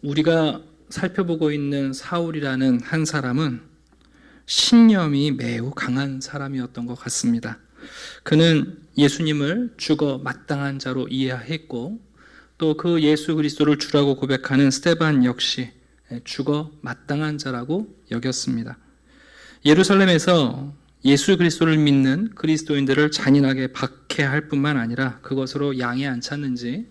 우리가 살펴보고 있는 사울이라는 한 사람은 신념이 매우 강한 사람이었던 것 같습니다. 그는 예수님을 죽어 마땅한 자로 이해했고 또 그 예수 그리스도를 주라고 고백하는 스데반 역시 죽어 마땅한 자라고 여겼습니다. 예루살렘에서 예수 그리스도를 믿는 그리스도인들을 잔인하게 박해할 뿐만 아니라 그것으로 양에 안 찼는지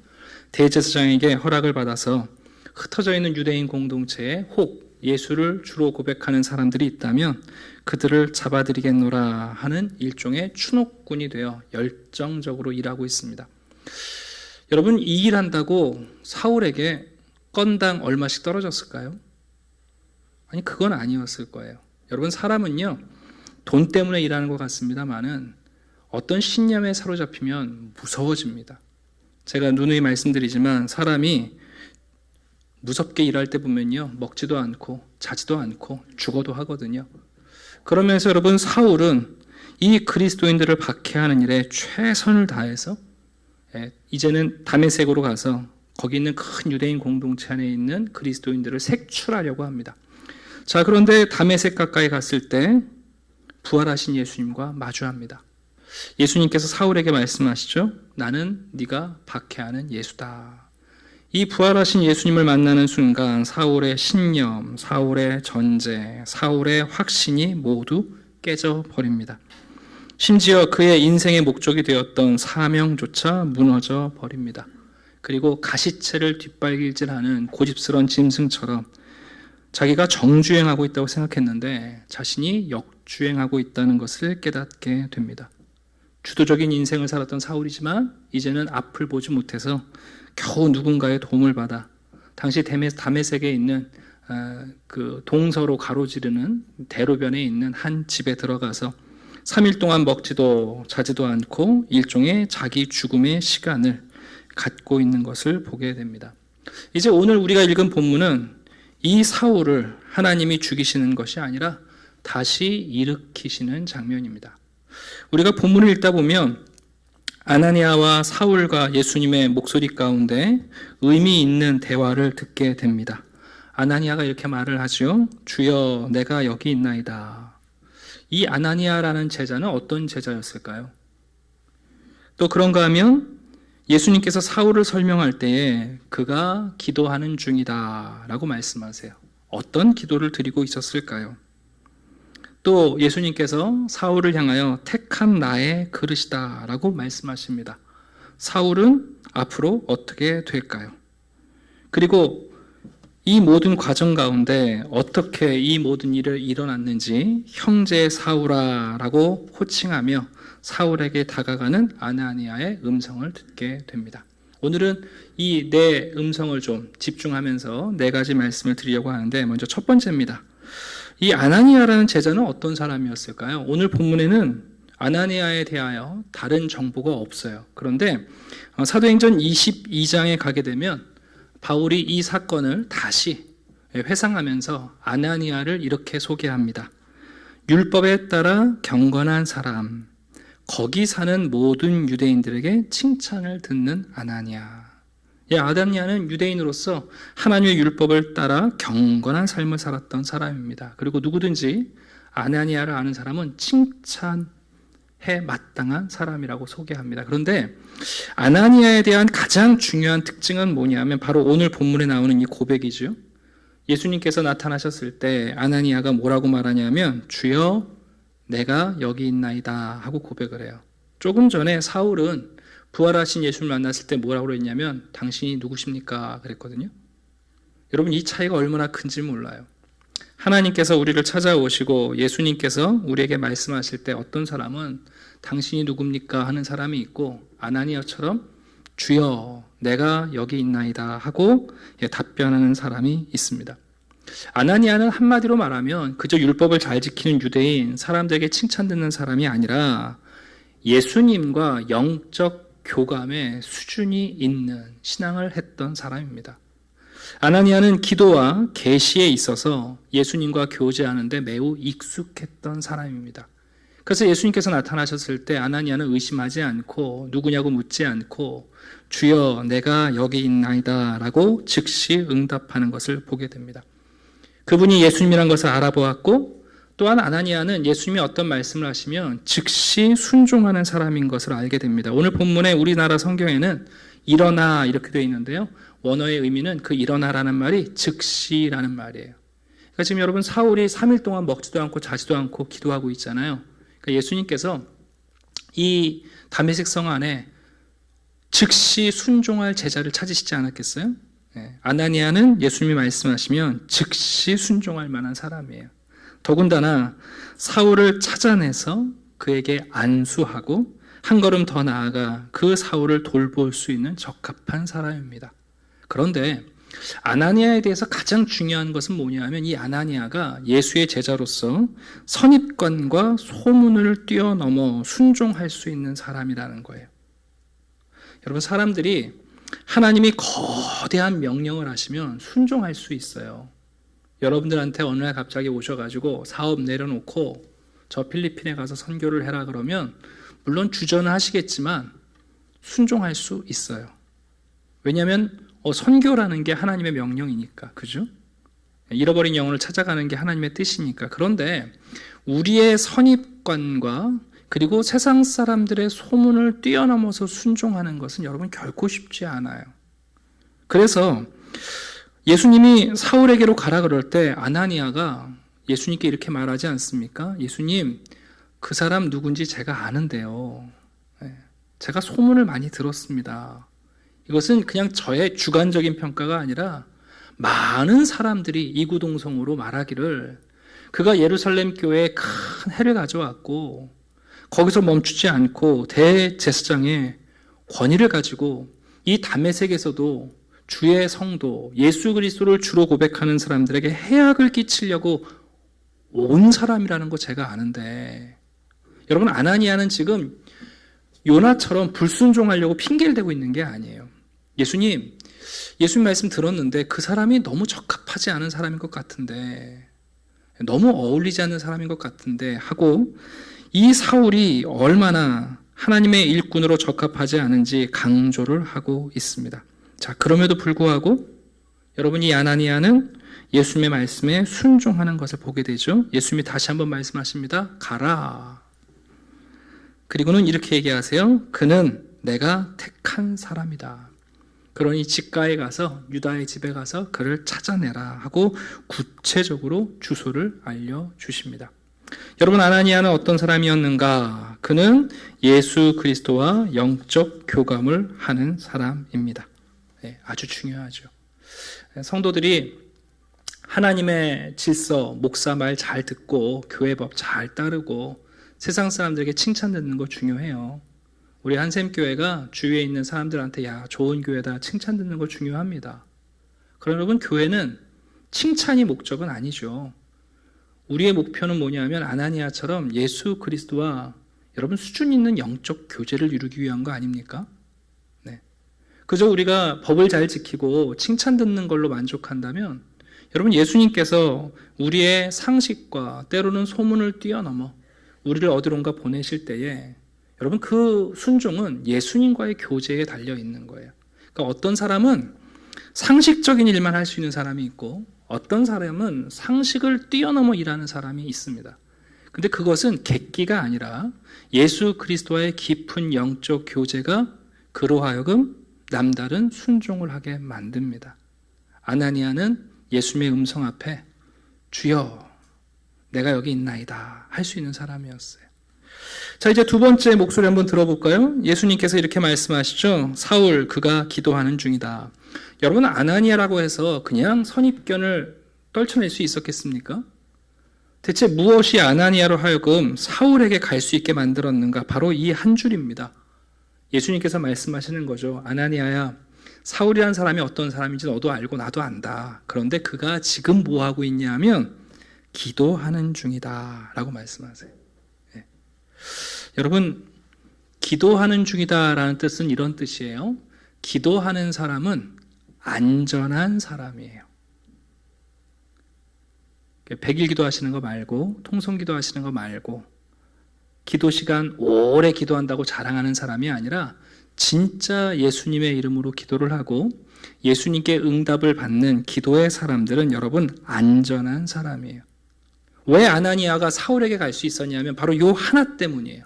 대제사장에게 허락을 받아서 흩어져 있는 유대인 공동체에 혹 예수를 주로 고백하는 사람들이 있다면 그들을 잡아들이겠노라 하는 일종의 추노꾼이 되어 열정적으로 일하고 있습니다. 여러분, 이 일한다고 사울에게 건당 얼마씩 떨어졌을까요? 아니, 그건 아니었을 거예요. 여러분, 사람은요 돈 때문에 일하는 것 같습니다만은 어떤 신념에 사로잡히면 무서워집니다. 제가 누누이 말씀드리지만 사람이 무섭게 일할 때 보면요 먹지도 않고 자지도 않고 죽어도 하거든요. 그러면서 여러분, 사울은 이 그리스도인들을 박해하는 일에 최선을 다해서 이제는 다메섹으로 가서 거기 있는 큰 유대인 공동체 안에 있는 그리스도인들을 색출하려고 합니다. 자, 그런데 다메섹 가까이 갔을 때 부활하신 예수님과 마주합니다. 예수님께서 사울에게 말씀하시죠. 나는 네가 박해하는 예수다. 이 부활하신 예수님을 만나는 순간 사울의 신념, 사울의 전제, 사울의 확신이 모두 깨져버립니다. 심지어 그의 인생의 목적이 되었던 사명조차 무너져 버립니다. 그리고 가시체를 뒷발길질하는 고집스러운 짐승처럼 자기가 정주행하고 있다고 생각했는데 자신이 역주행하고 있다는 것을 깨닫게 됩니다. 주도적인 인생을 살았던 사울이지만 이제는 앞을 보지 못해서 겨우 누군가의 도움을 받아 당시 다메섹에 있는 그 동서로 가로지르는 대로변에 있는 한 집에 들어가서 3일 동안 먹지도 자지도 않고 일종의 자기 죽음의 시간을 갖고 있는 것을 보게 됩니다. 이제 오늘 우리가 읽은 본문은 이 사울을 하나님이 죽이시는 것이 아니라 다시 일으키시는 장면입니다. 우리가 본문을 읽다 보면 아나니아와 사울과 예수님의 목소리 가운데 의미 있는 대화를 듣게 됩니다. 아나니아가 이렇게 말을 하죠. 주여, 내가 여기 있나이다. 이 아나니아라는 제자는 어떤 제자였을까요? 또 그런가 하면 예수님께서 사울을 설명할 때에 그가 기도하는 중이다 라고 말씀하세요. 어떤 기도를 드리고 있었을까요? 또 예수님께서 사울을 향하여 택한 나의 그릇이다 라고 말씀하십니다. 사울은 앞으로 어떻게 될까요? 그리고 이 모든 과정 가운데 어떻게 이 모든 일이 일어났는지 형제 사울아 라고 호칭하며 사울에게 다가가는 아나니아의 음성을 듣게 됩니다. 오늘은 이 네 음성을 좀 집중하면서 네 가지 말씀을 드리려고 하는데 먼저 첫 번째입니다. 이 아나니아라는 제자는 어떤 사람이었을까요? 오늘 본문에는 아나니아에 대하여 다른 정보가 없어요. 그런데 사도행전 22장에 가게 되면 바울이 이 사건을 다시 회상하면서 아나니아를 이렇게 소개합니다. 율법에 따라 경건한 사람, 거기 사는 모든 유대인들에게 칭찬을 듣는 아나니아. 아나니아는 유대인으로서 하나님의 율법을 따라 경건한 삶을 살았던 사람입니다. 그리고 누구든지 아나니아를 아는 사람은 칭찬해 마땅한 사람이라고 소개합니다. 그런데 아나니아에 대한 가장 중요한 특징은 뭐냐면 바로 오늘 본문에 나오는 이 고백이죠. 예수님께서 나타나셨을 때 아나니아가 뭐라고 말하냐면 주여, 내가 여기 있나이다 하고 고백을 해요. 조금 전에 사울은 부활하신 예수를 만났을 때 뭐라고 그랬냐면 당신이 누구십니까? 그랬거든요. 여러분, 이 차이가 얼마나 큰지 몰라요. 하나님께서 우리를 찾아오시고 예수님께서 우리에게 말씀하실 때 어떤 사람은 당신이 누굽니까? 하는 사람이 있고 아나니아처럼 주여, 내가 여기 있나이다 하고 답변하는 사람이 있습니다. 아나니아는 한마디로 말하면 그저 율법을 잘 지키는 유대인, 사람들에게 칭찬 듣는 사람이 아니라 예수님과 영적 교감의 수준이 있는 신앙을 했던 사람입니다. 아나니아는 기도와 계시에 있어서 예수님과 교제하는데 매우 익숙했던 사람입니다. 그래서 예수님께서 나타나셨을 때 아나니아는 의심하지 않고 누구냐고 묻지 않고 주여 내가 여기 있나이다 라고 즉시 응답하는 것을 보게 됩니다. 그분이 예수님이란 것을 알아보았고 또한 아나니아는 예수님이 어떤 말씀을 하시면 즉시 순종하는 사람인 것을 알게 됩니다. 오늘 본문에 우리나라 성경에는 일어나 이렇게 되어 있는데요. 원어의 의미는 그 일어나라는 말이 즉시라는 말이에요. 그러니까 지금 여러분 사울이 3일 동안 먹지도 않고 자지도 않고 기도하고 있잖아요. 그러니까 예수님께서 이 다메섹 성 안에 즉시 순종할 제자를 찾으시지 않았겠어요? 아나니아는 예수님이 말씀하시면 즉시 순종할 만한 사람이에요. 더군다나 사울을 찾아내서 그에게 안수하고 한 걸음 더 나아가 그 사울을 돌볼 수 있는 적합한 사람입니다. 그런데 아나니아에 대해서 가장 중요한 것은 뭐냐면 이 아나니아가 예수의 제자로서 선입관과 소문을 뛰어넘어 순종할 수 있는 사람이라는 거예요. 여러분 사람들이 하나님이 거대한 명령을 하시면 순종할 수 있어요. 여러분들한테 어느 날 갑자기 오셔가지고 사업 내려놓고 저 필리핀에 가서 선교를 해라 그러면 물론 주저는 하시겠지만 순종할 수 있어요. 왜냐하면 선교라는 게 하나님의 명령이니까, 그죠? 잃어버린 영혼을 찾아가는 게 하나님의 뜻이니까. 그런데 우리의 선입관과 그리고 세상 사람들의 소문을 뛰어넘어서 순종하는 것은 여러분 결코 쉽지 않아요. 그래서 예수님이 사울에게로 가라 그럴 때 아나니아가 예수님께 이렇게 말하지 않습니까? 예수님, 그 사람 누군지 제가 아는데요. 제가 소문을 많이 들었습니다. 이것은 그냥 저의 주관적인 평가가 아니라 많은 사람들이 이구동성으로 말하기를 그가 예루살렘 교회에 큰 해를 가져왔고 거기서 멈추지 않고 대제사장의 권위를 가지고 이 다메섹에서도 주의 성도 예수 그리스도를 주로 고백하는 사람들에게 해악을 끼치려고 온 사람이라는 거 제가 아는데, 여러분 아나니아는 지금 요나처럼 불순종하려고 핑계를 대고 있는 게 아니에요. 예수님 말씀 들었는데 그 사람이 너무 적합하지 않은 사람인 것 같은데, 너무 어울리지 않는 사람인 것 같은데 하고 이 사울이 얼마나 하나님의 일꾼으로 적합하지 않은지 강조를 하고 있습니다. 자, 그럼에도 불구하고 여러분 이 아나니아는 예수님의 말씀에 순종하는 것을 보게 되죠. 예수님이 다시 한번 말씀하십니다. 가라. 그리고는 이렇게 얘기하세요. 그는 내가 택한 사람이다. 그러니 집가에 가서 유다의 집에 가서 그를 찾아내라 하고 구체적으로 주소를 알려주십니다. 여러분 아나니아는 어떤 사람이었는가? 그는 예수 그리스도와 영적 교감을 하는 사람입니다. 아주 중요하죠. 성도들이 하나님의 질서, 목사 말 잘 듣고 교회 법 잘 따르고 세상 사람들에게 칭찬 듣는 거 중요해요. 우리 한샘교회가 주위에 있는 사람들한테 야 좋은 교회다 칭찬 듣는 거 중요합니다. 그러나 여러분 교회는 칭찬이 목적은 아니죠. 우리의 목표는 뭐냐면 아나니아처럼 예수 그리스도와 여러분 수준 있는 영적 교제를 이루기 위한 거 아닙니까? 네. 그저 우리가 법을 잘 지키고 칭찬 듣는 걸로 만족한다면 여러분 예수님께서 우리의 상식과 때로는 소문을 뛰어넘어 우리를 어디론가 보내실 때에 여러분 그 순종은 예수님과의 교제에 달려 있는 거예요. 그러니까 어떤 사람은 상식적인 일만 할 수 있는 사람이 있고 어떤 사람은 상식을 뛰어넘어 일하는 사람이 있습니다. 근데 그것은 객기가 아니라 예수 그리스도와의 깊은 영적 교제가 그로 하여금 남다른 순종을 하게 만듭니다. 아나니아는 예수님의 음성 앞에 주여 내가 여기 있나이다 할 수 있는 사람이었어요. 자, 이제 두 번째 목소리 한번 들어볼까요? 예수님께서 이렇게 말씀하시죠. 사울 그가 기도하는 중이다. 여러분 아나니아라고 해서 그냥 선입견을 떨쳐낼 수 있었겠습니까? 대체 무엇이 아나니아로 하여금 사울에게 갈 수 있게 만들었는가? 바로 이 한 줄입니다. 예수님께서 말씀하시는 거죠. 아나니아야, 사울이라는 사람이 어떤 사람인지 너도 알고 나도 안다. 그런데 그가 지금 뭐 하고 있냐 하면 기도하는 중이다 라고 말씀하세요. 네. 여러분 기도하는 중이다라는 뜻은 이런 뜻이에요. 기도하는 사람은 안전한 사람이에요. 백일 기도하시는 거 말고 통성 기도하시는 거 말고 기도 시간 오래 기도한다고 자랑하는 사람이 아니라 진짜 예수님의 이름으로 기도를 하고 예수님께 응답을 받는 기도의 사람들은 여러분 안전한 사람이에요. 왜 아나니아가 사울에게 갈 수 있었냐면 바로 요 하나 때문이에요.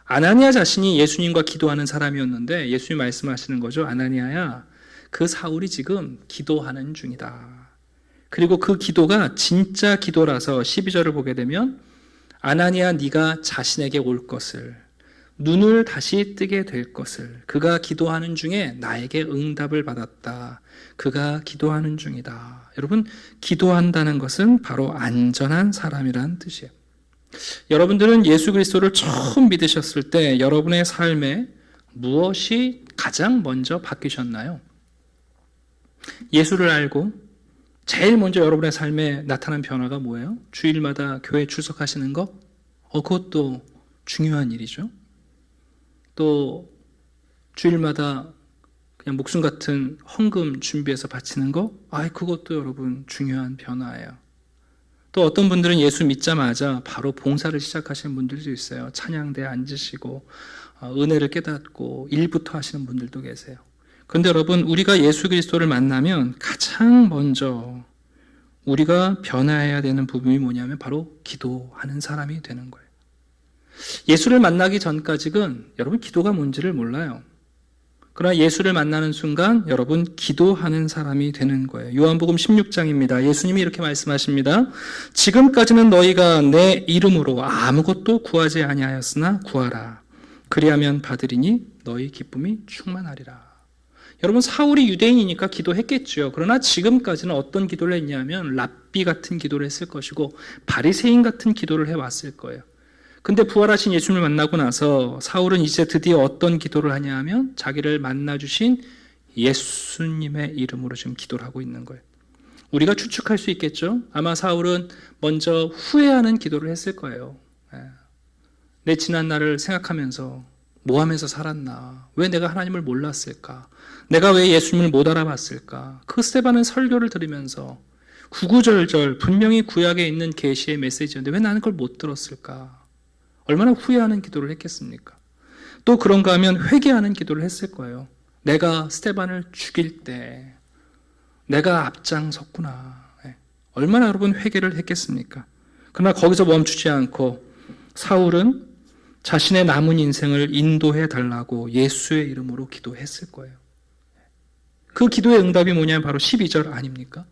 아나니아 자신이 예수님과 기도하는 사람이었는데 예수님 말씀하시는 거죠. 아나니아야, 그 사울이 지금 기도하는 중이다. 그리고 그 기도가 진짜 기도라서 12절을 보게 되면 아나니아, 네가 자신에게 올 것을, 눈을 다시 뜨게 될 것을, 그가 기도하는 중에 나에게 응답을 받았다. 그가 기도하는 중이다. 여러분, 기도한다는 것은 바로 안전한 사람이라는 뜻이에요. 여러분들은 예수 그리스도를 처음 믿으셨을 때 여러분의 삶에 무엇이 가장 먼저 바뀌셨나요? 예수를 알고 제일 먼저 여러분의 삶에 나타난 변화가 뭐예요? 주일마다 교회 출석하시는 거? 그것도 중요한 일이죠. 또 주일마다 그냥 목숨 같은 헌금 준비해서 바치는 거? 그것도 여러분 중요한 변화예요. 또 어떤 분들은 예수 믿자마자 바로 봉사를 시작하시는 분들도 있어요. 찬양대에 앉으시고 은혜를 깨닫고 일부터 하시는 분들도 계세요. 그런데 여러분, 우리가 예수 그리스도를 만나면 가장 먼저 우리가 변화해야 되는 부분이 뭐냐면 바로 기도하는 사람이 되는 거예요. 예수를 만나기 전까지는 여러분 기도가 뭔지를 몰라요. 그러나 예수를 만나는 순간 여러분 기도하는 사람이 되는 거예요. 요한복음 16장입니다. 예수님이 이렇게 말씀하십니다. 지금까지는 너희가 내 이름으로 아무것도 구하지 아니하였으나 구하라. 그리하면 받으리니 너희 기쁨이 충만하리라. 여러분, 사울이 유대인이니까 기도했겠죠. 그러나 지금까지는 어떤 기도를 했냐면 랍비 같은 기도를 했을 것이고 바리새인 같은 기도를 해왔을 거예요. 근데 부활하신 예수님을 만나고 나서 사울은 이제 드디어 어떤 기도를 하냐 하면 자기를 만나주신 예수님의 이름으로 지금 기도를 하고 있는 거예요. 우리가 추측할 수 있겠죠. 아마 사울은 먼저 후회하는 기도를 했을 거예요. 내 지난 날을 생각하면서 뭐 하면서 살았나? 왜 내가 하나님을 몰랐을까? 내가 왜 예수님을 못 알아봤을까? 그 스데반은 설교를 들으면서 구구절절 분명히 구약에 있는 계시의 메시지였는데 왜 나는 그걸 못 들었을까? 얼마나 후회하는 기도를 했겠습니까? 또 그런가 하면 회개하는 기도를 했을 거예요. 내가 스데반을 죽일 때 내가 앞장섰구나. 얼마나 여러분 회개를 했겠습니까? 그러나 거기서 멈추지 않고 사울은 자신의 남은 인생을 인도해 달라고 예수의 이름으로 기도했을 거예요. 그 기도의 응답이 뭐냐면 바로 12절 아닙니까?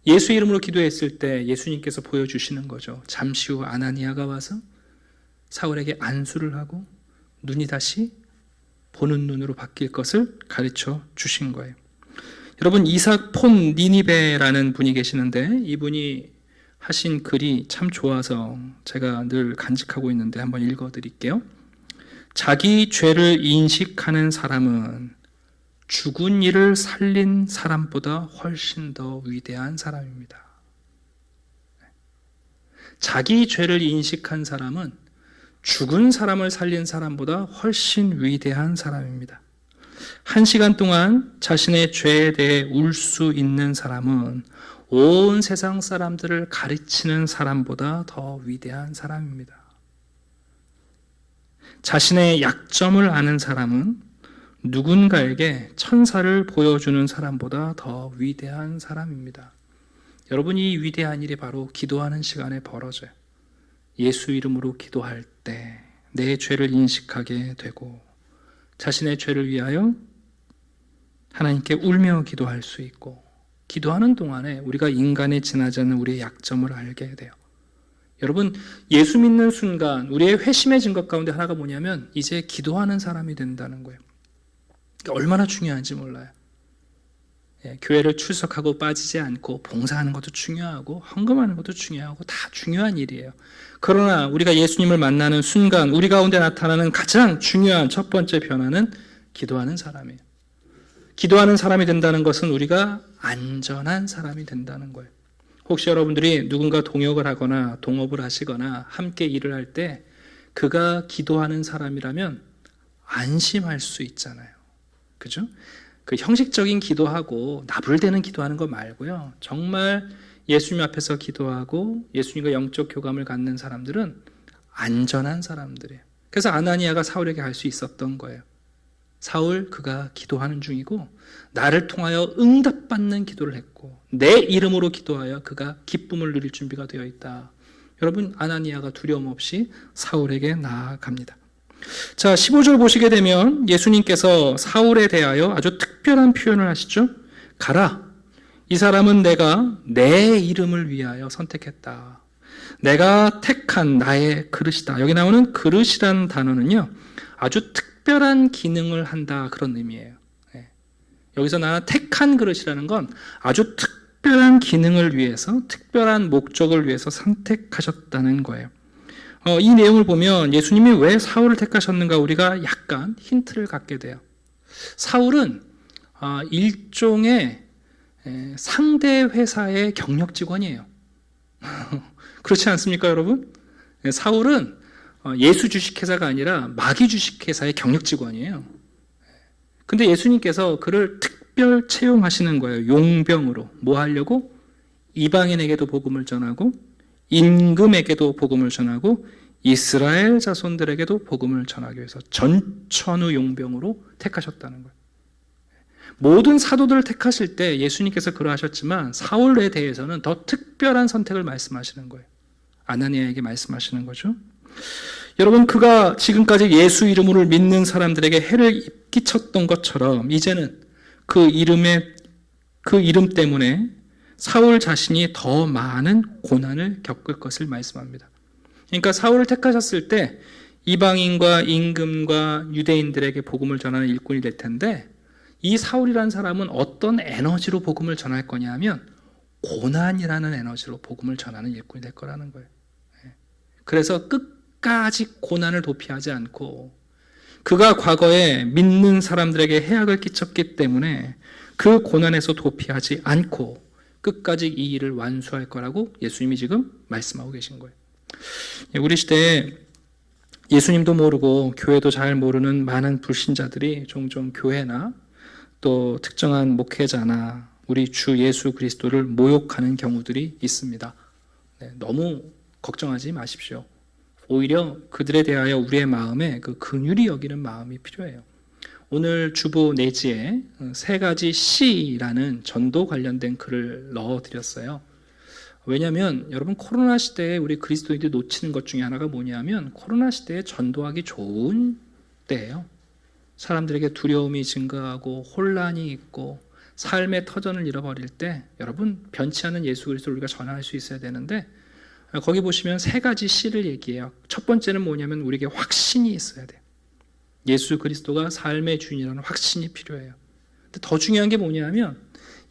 예수 이름으로 기도했을 때 예수님께서 보여주시는 거죠. 잠시 후 아나니아가 와서 사울에게 안수를 하고 눈이 다시 보는 눈으로 바뀔 것을 가르쳐 주신 거예요. 여러분, 이삭 폰 니니베라는 분이 계시는데 이분이 하신 글이 참 좋아서 제가 늘 간직하고 있는데 한번 읽어드릴게요. 자기 죄를 인식하는 사람은 죽은 이를 살린 사람보다 훨씬 더 위대한 사람입니다. 자기 죄를 인식한 사람은 죽은 사람을 살린 사람보다 훨씬 위대한 사람입니다. 1시간 동안 자신의 죄에 대해 울 수 있는 사람은 온 세상 사람들을 가르치는 사람보다 더 위대한 사람입니다. 자신의 약점을 아는 사람은 누군가에게 천사를 보여주는 사람보다 더 위대한 사람입니다. 여러분, 이 위대한 일이 바로 기도하는 시간에 벌어져요. 예수 이름으로 기도할 때 내 죄를 인식하게 되고 자신의 죄를 위하여 하나님께 울며 기도할 수 있고, 기도하는 동안에 우리가 인간에 지나지 않는 우리의 약점을 알게 돼요. 여러분, 예수 믿는 순간 우리의 회심해진 것 가운데 하나가 뭐냐면 이제 기도하는 사람이 된다는 거예요. 얼마나 중요한지 몰라요. 교회를 출석하고 빠지지 않고 봉사하는 것도 중요하고 헌금하는 것도 중요하고 다 중요한 일이에요. 그러나 우리가 예수님을 만나는 순간 우리 가운데 나타나는 가장 중요한 첫 번째 변화는 기도하는 사람이에요. 기도하는 사람이 된다는 것은 우리가 안전한 사람이 된다는 거예요. 혹시 여러분들이 누군가 동역을 하거나 동업을 하시거나 함께 일을 할 때 그가 기도하는 사람이라면 안심할 수 있잖아요. 그죠? 그 형식적인 기도하고 나불대는 기도하는 거 말고요. 정말 예수님 앞에서 기도하고 예수님과 영적 교감을 갖는 사람들은 안전한 사람들이에요. 그래서 아나니아가 사울에게 갈 수 있었던 거예요. 사울, 그가 기도하는 중이고 나를 통하여 응답받는 기도를 했고 내 이름으로 기도하여 그가 기쁨을 누릴 준비가 되어 있다. 여러분, 아나니아가 두려움 없이 사울에게 나아갑니다. 자, 15절 보시게 되면 예수님께서 사울에 대하여 아주 특별한 표현을 하시죠. 가라. 이 사람은 내가 내 이름을 위하여 선택했다. 내가 택한 나의 그릇이다. 여기 나오는 그릇이라는 단어는요, 아주 특별한 기능을 한다, 그런 의미예요. 여기서 나 택한 그릇이라는 건 아주 특별한 기능을 위해서, 특별한 목적을 위해서 선택하셨다는 거예요. 이 내용을 보면 예수님이 왜 사울을 택하셨는가 우리가 약간 힌트를 갖게 돼요. 사울은 일종의 상대 회사의 경력 직원이에요. 그렇지 않습니까, 여러분? 사울은 예수 주식회사가 아니라 마귀 주식회사의 경력 직원이에요. 근데 예수님께서 그를 특별 채용하시는 거예요. 용병으로. 뭐 하려고? 이방인에게도 복음을 전하고 임금에게도 복음을 전하고 이스라엘 자손들에게도 복음을 전하기 위해서 전천후 용병으로 택하셨다는 거예요. 모든 사도들을 택하실 때 예수님께서 그러하셨지만 사울에 대해서는 더 특별한 선택을 말씀하시는 거예요. 아나니아에게 말씀하시는 거죠. 여러분, 그가 지금까지 예수 이름으로 믿는 사람들에게 해를 끼쳤던 것처럼 이제는 그 이름 때문에 사울 자신이 더 많은 고난을 겪을 것을 말씀합니다. 그러니까 사울을 택하셨을 때 이방인과 임금과 유대인들에게 복음을 전하는 일꾼이 될 텐데, 이 사울이라는 사람은 어떤 에너지로 복음을 전할 거냐 하면 고난이라는 에너지로 복음을 전하는 일꾼이 될 거라는 거예요. 그래서 끝까지 고난을 도피하지 않고, 그가 과거에 믿는 사람들에게 해악을 끼쳤기 때문에 그 고난에서 도피하지 않고 끝까지 이 일을 완수할 거라고 예수님이 지금 말씀하고 계신 거예요. 우리 시대에 예수님도 모르고 교회도 잘 모르는 많은 불신자들이 종종 교회나 또 특정한 목회자나 우리 주 예수 그리스도를 모욕하는 경우들이 있습니다. 너무 걱정하지 마십시오. 오히려 그들에 대하여 우리의 마음에 그 긍휼히 여기는 마음이 필요해요. 오늘 주보 내지에 3가지 C라는 전도 관련된 글을 넣어드렸어요. 왜냐하면 여러분, 코로나 시대에 우리 그리스도인들이 놓치는 것 중에 하나가 뭐냐면 코로나 시대에 전도하기 좋은 때예요. 사람들에게 두려움이 증가하고 혼란이 있고 삶의 터전을 잃어버릴 때 여러분, 변치 않은 예수 그리스도를 우리가 전할 수 있어야 되는데, 거기 보시면 3가지 C를 얘기해요. 첫 번째는 뭐냐면 우리에게 확신이 있어야 돼요. 예수 그리스도가 삶의 주인이라는 확신이 필요해요. 근데 더 중요한 게 뭐냐면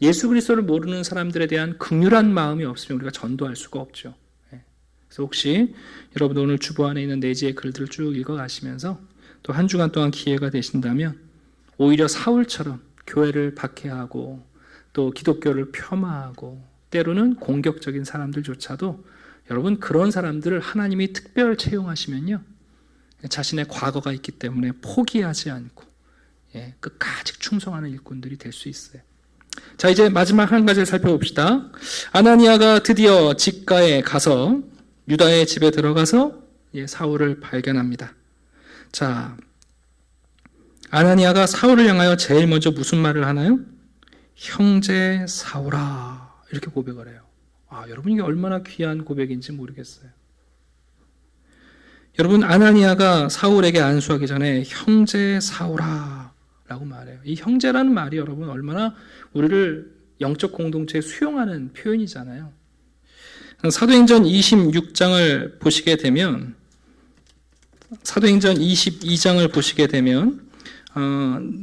예수 그리스도를 모르는 사람들에 대한 긍휼한 마음이 없으면 우리가 전도할 수가 없죠. 그래서 혹시 여러분 오늘 주보 안에 있는 내지의 글들을 쭉 읽어가시면서 또 한 주간 동안 기회가 되신다면 오히려 사울처럼 교회를 박해하고 또 기독교를 폄하하고 때로는 공격적인 사람들조차도 여러분, 그런 사람들을 하나님이 특별 채용하시면요, 자신의 과거가 있기 때문에 포기하지 않고 끝까지 충성하는 일꾼들이 될 수 있어요. 자, 이제 마지막 한 가지를 살펴봅시다. 아나니아가 드디어 직가에 가서 유다의 집에 들어가서 사울을 발견합니다. 자, 아나니아가 사울을 향하여 제일 먼저 무슨 말을 하나요? 형제 사울아, 이렇게 고백을 해요. 여러분, 이게 얼마나 귀한 고백인지 모르겠어요. 여러분, 아나니아가 사울에게 안수하기 전에 형제 사울아 라고 말해요. 이 형제라는 말이 여러분 얼마나 우리를 영적 공동체에 수용하는 표현이잖아요. 사도행전 26장을 보시게 되면, 사도행전 22장을 보시게 되면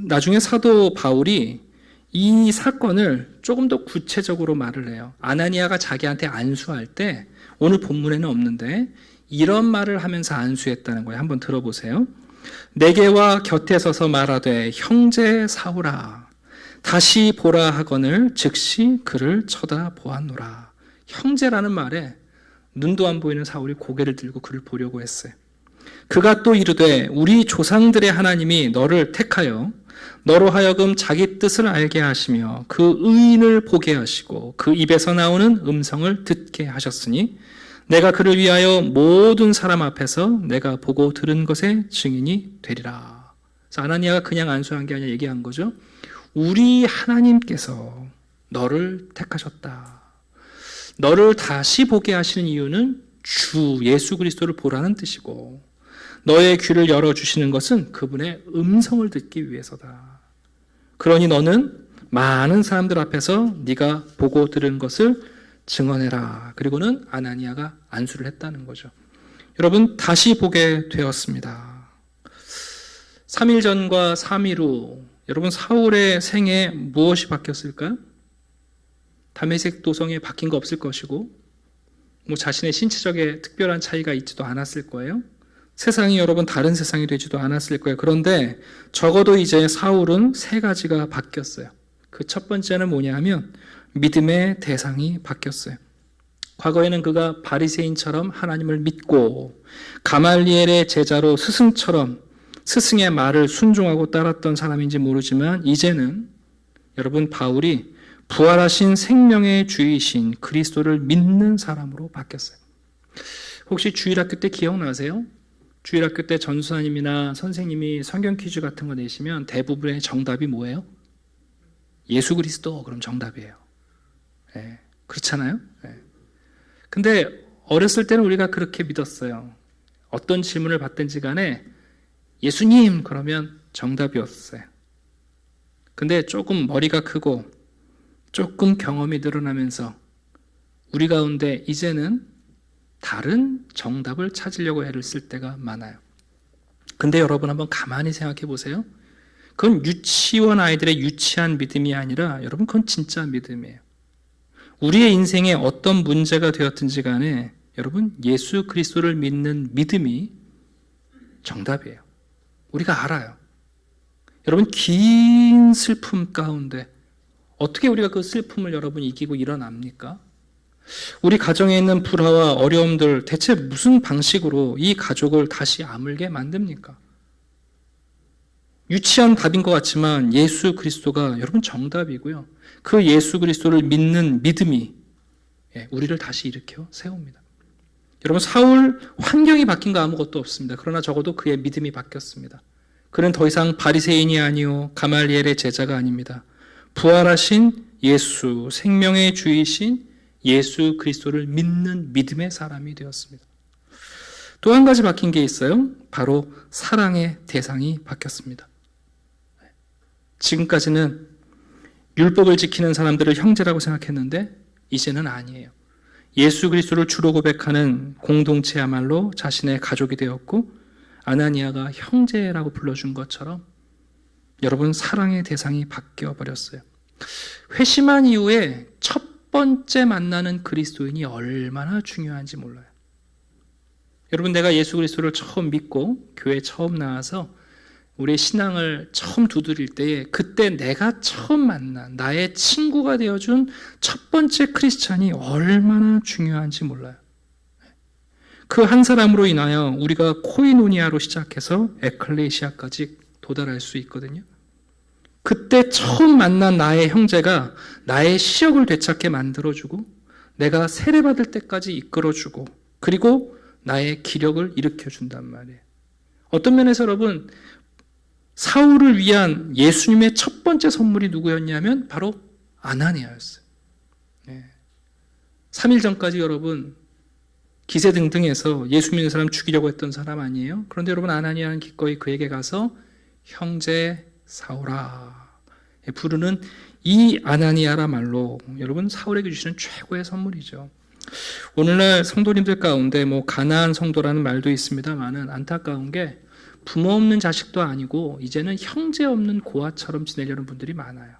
나중에 사도 바울이 이 사건을 조금 더 구체적으로 말을 해요. 아나니아가 자기한테 안수할 때, 오늘 본문에는 없는데 이런 말을 하면서 안수했다는 거예요. 한번 들어보세요. 내게와 곁에 서서 말하되 형제 사울아, 다시 보라 하거늘 즉시 그를 쳐다보았노라. 형제라는 말에 눈도 안 보이는 사울이 고개를 들고 그를 보려고 했어요. 그가 또 이르되 우리 조상들의 하나님이 너를 택하여 너로 하여금 자기 뜻을 알게 하시며 그 의인을 보게 하시고 그 입에서 나오는 음성을 듣게 하셨으니 내가 그를 위하여 모든 사람 앞에서 내가 보고 들은 것의 증인이 되리라. 그래서 아나니아가 그냥 안수한 게 아니라 얘기한 거죠. 우리 하나님께서 너를 택하셨다. 너를 다시 보게 하시는 이유는 주 예수 그리스도를 보라는 뜻이고, 너의 귀를 열어주시는 것은 그분의 음성을 듣기 위해서다. 그러니 너는 많은 사람들 앞에서 네가 보고 들은 것을 증언해라. 그리고는 아나니아가 안수를 했다는 거죠. 여러분, 다시 보게 되었습니다. 3일 전과 3일 후 여러분, 사울의 생에 무엇이 바뀌었을까요? 다메섹 도성에 바뀐 거 없을 것이고, 뭐 자신의 신체적인 특별한 차이가 있지도 않았을 거예요. 세상이 여러분 다른 세상이 되지도 않았을 거예요. 그런데 적어도 이제 사울은 세 가지가 바뀌었어요. 그 첫 번째는 뭐냐 하면 믿음의 대상이 바뀌었어요. 과거에는 그가 바리새인처럼 하나님을 믿고 가말리엘의 제자로 스승처럼 스승의 말을 순종하고 따랐던 사람인지 모르지만, 이제는 여러분 바울이 부활하신 생명의 주이신 그리스도를 믿는 사람으로 바뀌었어요. 혹시 주일학교 때 기억나세요? 주일학교 때 전수사님이나 선생님이 성경 퀴즈 같은 거 내시면 대부분의 정답이 뭐예요? 예수 그리스도. 그럼 정답이에요. 네, 그렇잖아요? 네. 근데 어렸을 때는 우리가 그렇게 믿었어요. 어떤 질문을 받든지 간에 예수님 그러면 정답이었어요. 근데 조금 머리가 크고 조금 경험이 늘어나면서 우리 가운데 이제는 다른 정답을 찾으려고 애를 쓸 때가 많아요. 근데 여러분 한번 가만히 생각해 보세요. 그건 유치원 아이들의 유치한 믿음이 아니라 여러분 그건 진짜 믿음이에요. 우리의 인생에 어떤 문제가 되었든지 간에 여러분 예수 그리스도를 믿는 믿음이 정답이에요. 우리가 알아요. 여러분 긴 슬픔 가운데 어떻게 우리가 그 슬픔을 여러분 이기고 일어납니까? 우리 가정에 있는 불화와 어려움들 대체 무슨 방식으로 이 가족을 다시 아물게 만듭니까? 유치한 답인 것 같지만 예수 그리스도가 여러분 정답이고요. 그 예수 그리스도를 믿는 믿음이 우리를 다시 일으켜 세웁니다. 여러분 사울 환경이 바뀐 거 아무것도 없습니다. 그러나 적어도 그의 믿음이 바뀌었습니다. 그는 더 이상 바리새인이 아니요 가말리엘의 제자가 아닙니다. 부활하신 예수, 생명의 주이신 예수 그리스도를 믿는 믿음의 사람이 되었습니다. 또 한 가지 바뀐 게 있어요. 바로 사랑의 대상이 바뀌었습니다. 지금까지는 율법을 지키는 사람들을 형제라고 생각했는데 이제는 아니에요. 예수 그리스도를 주로 고백하는 공동체야말로 자신의 가족이 되었고, 아나니아가 형제라고 불러준 것처럼 여러분 사랑의 대상이 바뀌어 버렸어요. 회심한 이후에 첫 번째 만나는 그리스도인이 얼마나 중요한지 몰라요. 여러분 내가 예수 그리스도를 처음 믿고 교회에 처음 나와서 우리의 신앙을 처음 두드릴 때에 그때 내가 처음 만난 나의 친구가 되어준 첫 번째 크리스찬이 얼마나 중요한지 몰라요. 그 한 사람으로 인하여 우리가 코이노니아로 시작해서 에클레시아까지 도달할 수 있거든요. 그때 처음 만난 나의 형제가 나의 시력을 되찾게 만들어주고 내가 세례받을 때까지 이끌어주고 그리고 나의 기력을 일으켜준단 말이에요. 어떤 면에서 여러분 사울을 위한 예수님의 첫 번째 선물이 누구였냐면 바로 아나니아였어요. 3일 전까지 여러분 기세등등해서 예수 믿는 사람 죽이려고 했던 사람 아니에요? 그런데 여러분 아나니아는 기꺼이 그에게 가서 형제 사울아 부르는 이 아나니아라 말로 여러분 사울에게 주시는 최고의 선물이죠. 오늘날 성도님들 가운데 가나안 성도라는 말도 있습니다만은 안타까운 게 부모 없는 자식도 아니고 이제는 형제 없는 고아처럼 지내려는 분들이 많아요.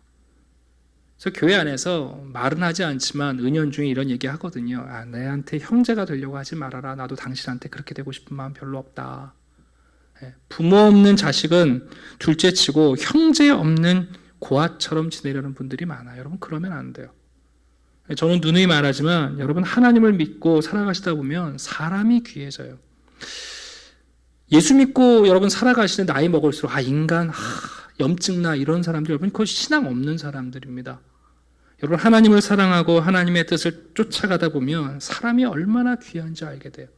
그래서 교회 안에서 말은 하지 않지만 은연중에 이런 얘기 하거든요. 내한테 형제가 되려고 하지 말아라. 나도 당신한테 그렇게 되고 싶은 마음 별로 없다. 부모 없는 자식은 둘째치고 형제 없는 고아처럼 지내려는 분들이 많아요. 여러분 그러면 안 돼요. 저는 누누이 말하지만 여러분 하나님을 믿고 살아가시다 보면 사람이 귀해져요. 예수 믿고 여러분 살아가시는 나이 먹을수록 인간 염증나 이런 사람들 여러분 그거 신앙 없는 사람들입니다. 여러분, 하나님을 사랑하고 하나님의 뜻을 쫓아가다 보면 사람이 얼마나 귀한지 알게 돼요.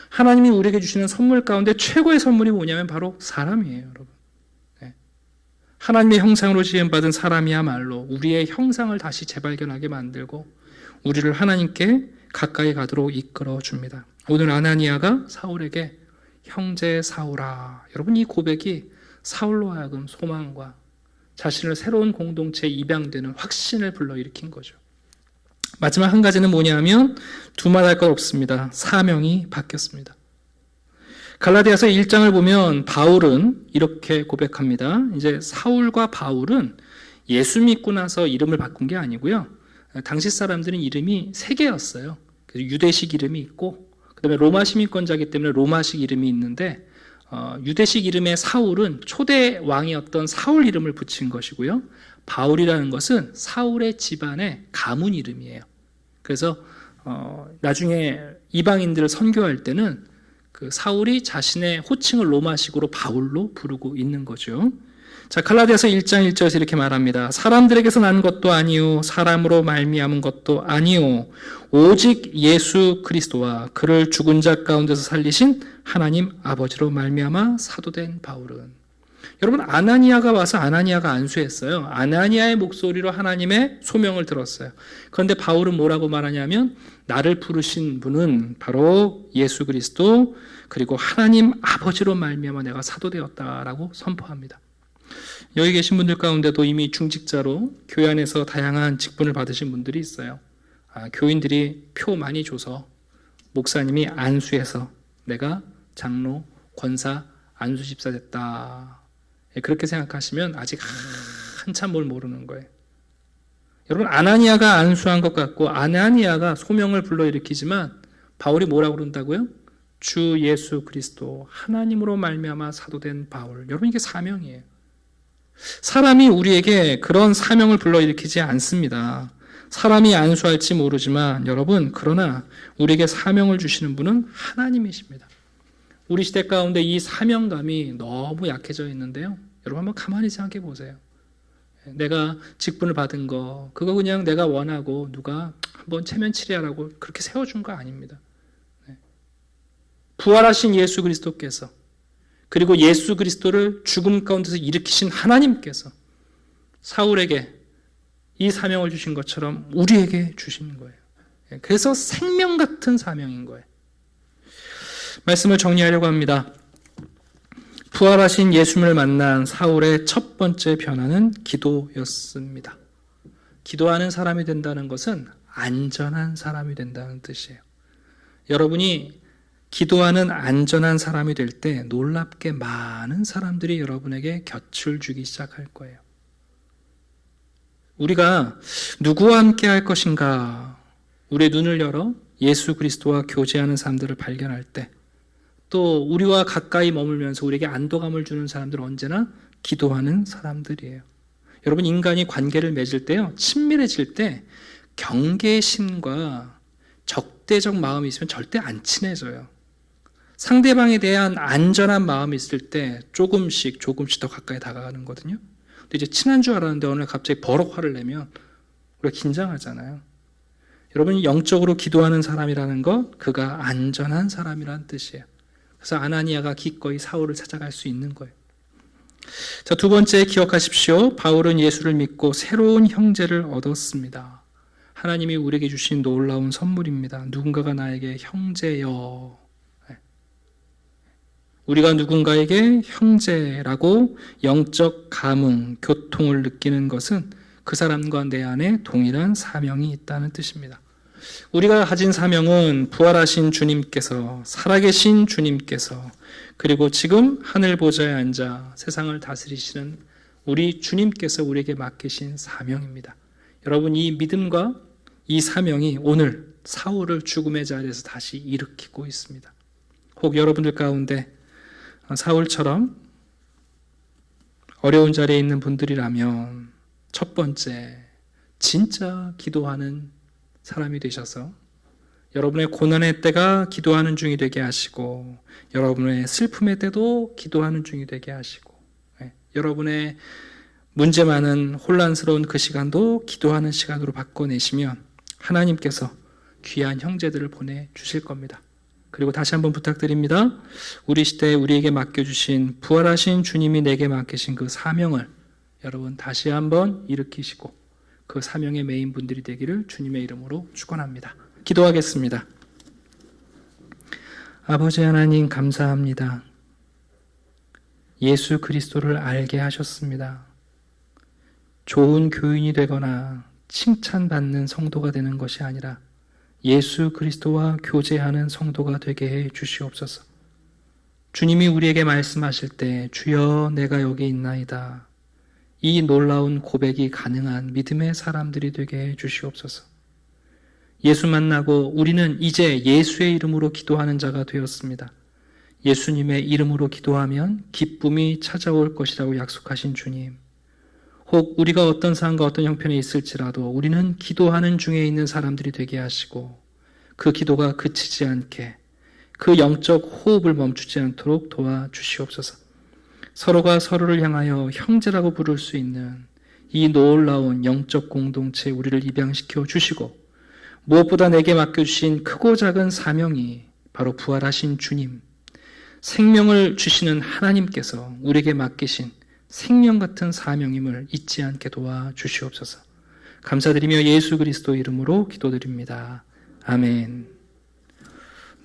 하나님이 우리에게 주시는 선물 가운데 최고의 선물이 뭐냐면 바로 사람이에요, 여러분. 네. 하나님의 형상으로 지음받은 사람이야말로 우리의 형상을 다시 재발견하게 만들고 우리를 하나님께 가까이 가도록 이끌어 줍니다. 오늘 아나니아가 사울에게 형제 사울아, 여러분, 이 고백이 사울로 하여금 소망과 자신을 새로운 공동체에 입양되는 확신을 불러일으킨 거죠. 마지막 한 가지는 뭐냐면 두말할 것 없습니다. 사명이 바뀌었습니다. 갈라디아서 1장을 보면 바울은 이렇게 고백합니다. 이제 사울과 바울은 예수 믿고 나서 이름을 바꾼 게 아니고요. 당시 사람들은 이름이 세 개였어요. 유대식 이름이 있고, 그 다음에 로마 시민권자이기 때문에 로마식 이름이 있는데, 유대식 이름의 사울은 초대 왕이었던 사울 이름을 붙인 것이고요. 바울이라는 것은 사울의 집안의 가문 이름이에요. 그래서 나중에 이방인들을 선교할 때는 그 사울이 자신의 호칭을 로마식으로 바울로 부르고 있는 거죠. 자, 갈라디아서 1장 1절에서 이렇게 말합니다. 사람들에게서 난 것도 아니요 사람으로 말미암은 것도 아니요 오직 예수 그리스도와 그를 죽은 자 가운데서 살리신 하나님 아버지로 말미암아 사도된 바울은. 여러분, 아나니아가 와서 아나니아가 안수했어요. 아나니아의 목소리로 하나님의 소명을 들었어요. 그런데 바울은 뭐라고 말하냐면 나를 부르신 분은 바로 예수 그리스도 그리고 하나님 아버지로 말미암아 내가 사도되었다라고 선포합니다. 여기 계신 분들 가운데도 이미 중직자로 교회 안에서 다양한 직분을 받으신 분들이 있어요. 교인들이 표 많이 줘서 목사님이 안수해서 내가 장로, 권사, 안수집사 됐다. 그렇게 생각하시면 아직 한참 뭘 모르는 거예요. 여러분, 아나니아가 안수한 것 같고 아나니아가 소명을 불러일으키지만 바울이 뭐라고 그런다고요? 주 예수 그리스도 하나님으로 말미암아 사도된 바울. 여러분, 이게 사명이에요. 사람이 우리에게 그런 사명을 불러일으키지 않습니다. 사람이 안수할지 모르지만 여러분, 그러나 우리에게 사명을 주시는 분은 하나님이십니다. 우리 시대 가운데 이 사명감이 너무 약해져 있는데요. 여러분, 한번 가만히 생각해 보세요. 내가 직분을 받은 거, 그거 그냥 내가 원하고 누가 한번 체면치레하라고 그렇게 세워준 거 아닙니다. 부활하신 예수 그리스도께서, 그리고 예수 그리스도를 죽음 가운데서 일으키신 하나님께서 사울에게 이 사명을 주신 것처럼 우리에게 주신 거예요. 그래서 생명 같은 사명인 거예요. 말씀을 정리하려고 합니다. 부활하신 예수님을 만난 사울의 첫 번째 변화는 기도였습니다. 기도하는 사람이 된다는 것은 안전한 사람이 된다는 뜻이에요. 여러분이 기도하는 안전한 사람이 될 때 놀랍게 많은 사람들이 여러분에게 곁을 주기 시작할 거예요. 우리가 누구와 함께 할 것인가, 우리의 눈을 열어 예수 그리스도와 교제하는 사람들을 발견할 때, 또 우리와 가까이 머물면서 우리에게 안도감을 주는 사람들은 언제나 기도하는 사람들이에요. 여러분, 인간이 관계를 맺을 때요, 친밀해질 때 경계심과 적대적 마음이 있으면 절대 안 친해져요. 상대방에 대한 안전한 마음이 있을 때 조금씩 더 가까이 다가가는 거거든요. 근데 이제 친한 줄 알았는데 어느 날 갑자기 버럭 화를 내면 우리가 긴장하잖아요. 여러분, 영적으로 기도하는 사람이라는 것, 그가 안전한 사람이라는 뜻이에요. 그래서 아나니아가 기꺼이 사울을 찾아갈 수 있는 거예요. 자, 두 번째 기억하십시오. 바울은 예수를 믿고 새로운 형제를 얻었습니다. 하나님이 우리에게 주신 놀라운 선물입니다. 누군가가 나에게 형제여. 우리가 누군가에게 형제라고 영적 감흥, 교통을 느끼는 것은 그 사람과 내 안에 동일한 사명이 있다는 뜻입니다. 우리가 가진 사명은 부활하신 주님께서, 살아계신 주님께서, 그리고 지금 하늘 보좌에 앉아 세상을 다스리시는 우리 주님께서 우리에게 맡기신 사명입니다. 여러분, 이 믿음과 이 사명이 오늘 사울을 죽음의 자리에서 다시 일으키고 있습니다. 혹 여러분들 가운데 사울처럼 어려운 자리에 있는 분들이라면 첫 번째, 진짜 기도하는 사람이 되셔서 여러분의 고난의 때가 기도하는 중이 되게 하시고, 여러분의 슬픔의 때도 기도하는 중이 되게 하시고, 여러분의 문제 많은 혼란스러운 그 시간도 기도하는 시간으로 바꿔내시면 하나님께서 귀한 형제들을 보내주실 겁니다. 그리고 다시 한번 부탁드립니다. 우리 시대에 우리에게 맡겨주신 부활하신 주님이 내게 맡기신 그 사명을 여러분 다시 한번 일으키시고 그 사명의 메인분들이 되기를 주님의 이름으로 축원합니다. 기도하겠습니다. 아버지 하나님 감사합니다. 예수 그리스도를 알게 하셨습니다. 좋은 교인이 되거나 칭찬받는 성도가 되는 것이 아니라 예수 그리스도와 교제하는 성도가 되게 해 주시옵소서. 주님이 우리에게 말씀하실 때 주여 내가 여기 있나이다. 이 놀라운 고백이 가능한 믿음의 사람들이 되게 해 주시옵소서. 예수 만나고 우리는 이제 예수의 이름으로 기도하는 자가 되었습니다. 예수님의 이름으로 기도하면 기쁨이 찾아올 것이라고 약속하신 주님. 혹 우리가 어떤 상황과 어떤 형편에 있을지라도 우리는 기도하는 중에 있는 사람들이 되게 하시고 그 기도가 그치지 않게 그 영적 호흡을 멈추지 않도록 도와주시옵소서. 서로가 서로를 향하여 형제라고 부를 수 있는 이 놀라운 영적 공동체에 우리를 입양시켜 주시고 무엇보다 내게 맡겨주신 크고 작은 사명이 바로 부활하신 주님, 생명을 주시는 하나님께서 우리에게 맡기신 생명 같은 사명임을 잊지 않게 도와주시옵소서. 감사드리며 예수 그리스도 이름으로 기도드립니다. 아멘.